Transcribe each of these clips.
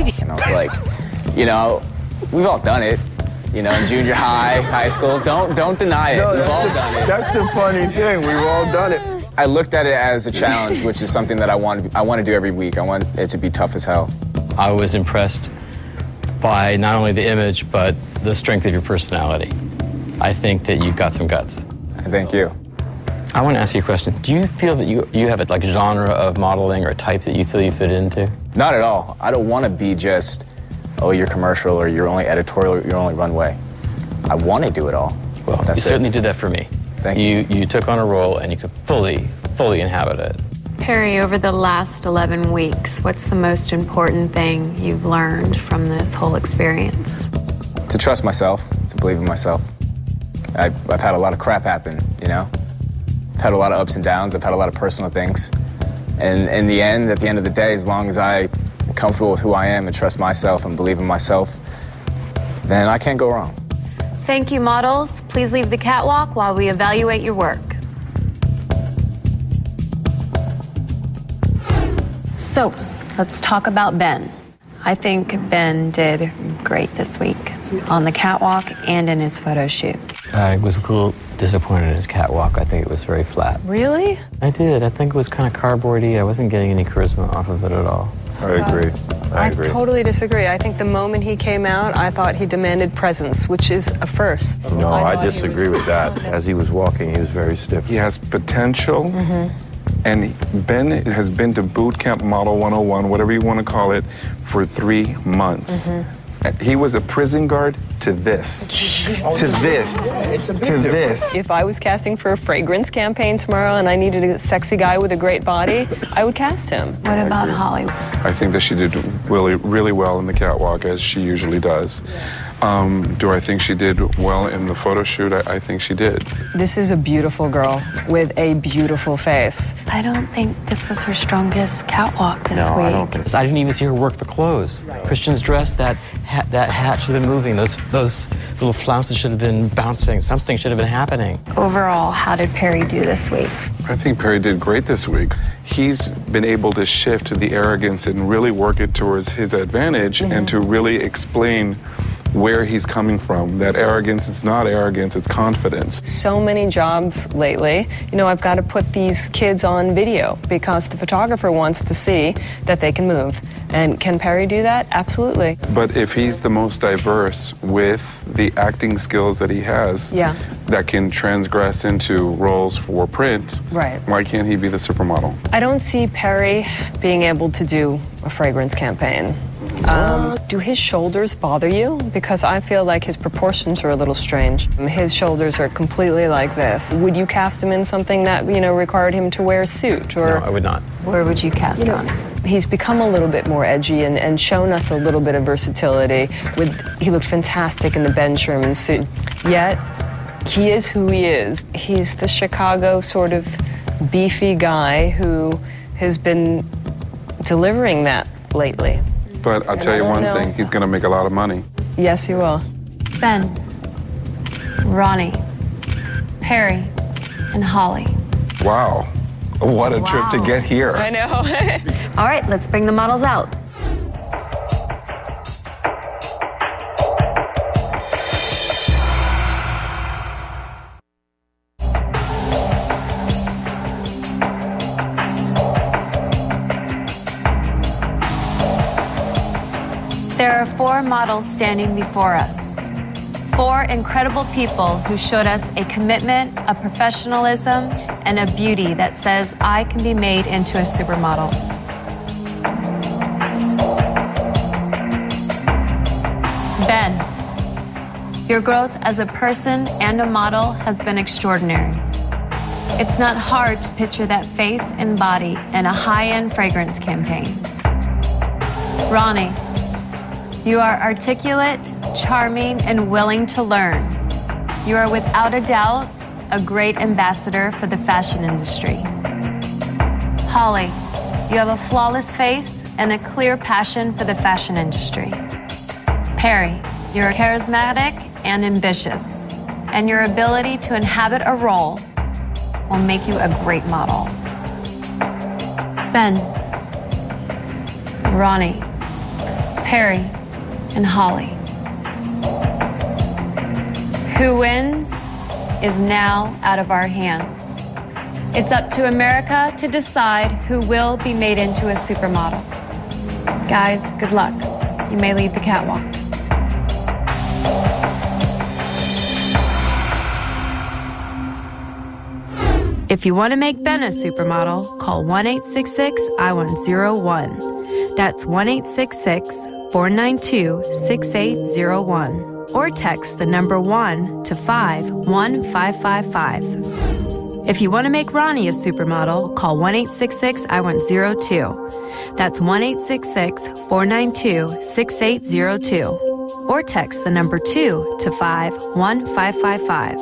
preview. And I was like, you know, we've all done it. You know, in junior high, high school. Don't deny it. No, we've all done it. That's the funny thing. We've all done it. I looked at it as a challenge, which is something that I want to do every week. I want it to be tough as hell. I was impressed by not only the image, but the strength of your personality. I think that you've got some guts. Thank you. I want to ask you a question. Do you feel that you have a like genre of modeling or a type that you feel you fit into? Not at all. I don't want to be just, oh, you're commercial or you're only editorial or you're only runway. I want to do it all. Well, you certainly did that for me. Thank you. You took on a role and you could fully inhabit it. Perry, over the last 11 weeks, what's the most important thing you've learned from this whole experience? To trust myself, to believe in myself. I've had a lot of crap happen, you know? I've had a lot of ups and downs. I've had a lot of personal things. And in the end, at the end of the day, as long as I'm comfortable with who I am and trust myself and believe in myself, then I can't go wrong. Thank you, models. Please leave the catwalk while we evaluate your work. So, let's talk about Ben. I think Ben did great this week on the catwalk and in his photo shoot. I was a little disappointed in his catwalk. I think it was very flat. Really? I did. I think it was kind of cardboardy. I wasn't getting any charisma off of it at all. I agree. I agree. Totally disagree. I think the moment he came out, I thought he demanded presence, which is a first. No, I disagree with that. As he was walking, he was very stiff. He has potential, and Ben has been to Boot Camp Model 101, whatever you want to call it, for 3 months. He was a prison guard to this, to this, to this. If I was casting for a fragrance campaign tomorrow and I needed a sexy guy with a great body, I would cast him. What about Holly? I think that she did really well in the catwalk, as she usually does. Do I think she did well in the photo shoot? I think she did. This is a beautiful girl with a beautiful face. I don't think this was her strongest catwalk this week. I don't think so. I didn't even see her work the clothes. Christian's dress, that hat should have been moving. Those little flounces should have been bouncing. Something should have been happening. Overall, how did Perry do this week? I think Perry did great this week. He's been able to shift the arrogance and really work it towards his advantage and to really explain where he's coming from. That arrogance, it's not arrogance, it's confidence. So many jobs lately. You know, I've got to put these kids on video because the photographer wants to see that they can move. And can Perry do that? Absolutely. But if he's the most diverse with the acting skills that he has, that can transgress into roles for print, why can't he be the supermodel? I don't see Perry being able to do a fragrance campaign. Do his shoulders bother you? Because I feel like his proportions are a little strange. His shoulders are completely like this. Would you cast him in something that, you know, required him to wear a suit? Or No, I would not. Where would you cast Ronnie? He's become a little bit more edgy and shown us a little bit of versatility. He looked fantastic in the Ben Sherman suit. Yet, he is who he is. He's the Chicago sort of beefy guy who has been delivering that lately. But I'll tell you one thing, he's going to make a lot of money. Yes, he will. Ben, Ronnie, Perry, and Holly. Wow. What a trip to get here. I know. All right, let's bring the models out. There are 4 models standing before us. 4 incredible people who showed us a commitment, a professionalism, and a beauty that says I can be made into a supermodel. Ben, your growth as a person and a model has been extraordinary. It's not hard to picture that face and body in a high-end fragrance campaign. Ronnie, you are articulate, charming, and willing to learn. You are without a doubt a great ambassador for the fashion industry. Holly, you have a flawless face and a clear passion for the fashion industry. Perry, you're charismatic and ambitious, and your ability to inhabit a role will make you a great model. Ben, Ronnie, Perry and Holly. Who wins is now out of our hands. It's up to America to decide who will be made into a supermodel. Guys, good luck. You may leave the catwalk. If you want to make Ben a supermodel, call 1-866-I-101. That's 1-866-492-6801. Or text the number 1 to 51555. If you want to make Ronnie a supermodel, call 1-866-I-102. That's 1-866-492-6802. Or text the number 2 to 51555.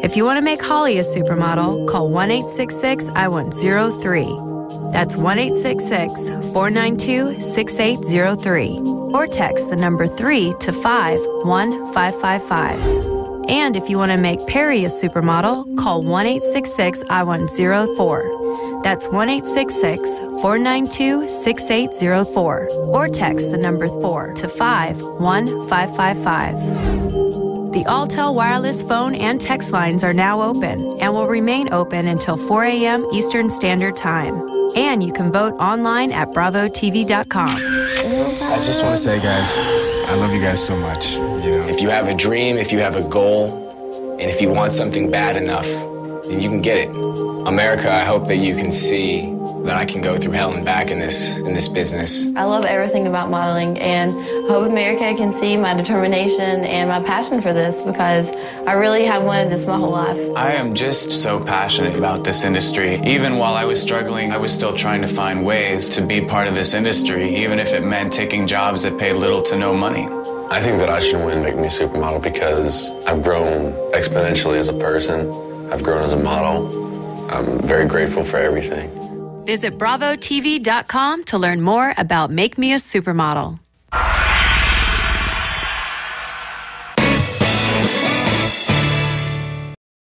If you want to make Holly a supermodel, call 1-866-I-103. That's 1-866-492-6803. Or text the number 3 to 51555. And if you want to make Perry a supermodel, call 1-866-I-104. That's 1-866-492-6804. Or text the number 4 to 51555. The Alltel wireless phone and text lines are now open and will remain open until 4 a.m. Eastern Standard Time. And you can vote online at bravotv.com. I just want to say, guys, I love you guys so much. You know, if you have a dream, if you have a goal, and if you want something bad enough, then you can get it. America, I hope that you can see that I can go through hell and back in this business. I love everything about modeling, and I hope America can see my determination and my passion for this, because I really have wanted this my whole life. I am just so passionate about this industry. Even while I was struggling, I was still trying to find ways to be part of this industry, even if it meant taking jobs that paid little to no money. I think that I should win Make Me a Supermodel because I've grown exponentially as a person. I've grown as a model. I'm very grateful for everything. Visit bravotv.com to learn more about Make Me a Supermodel.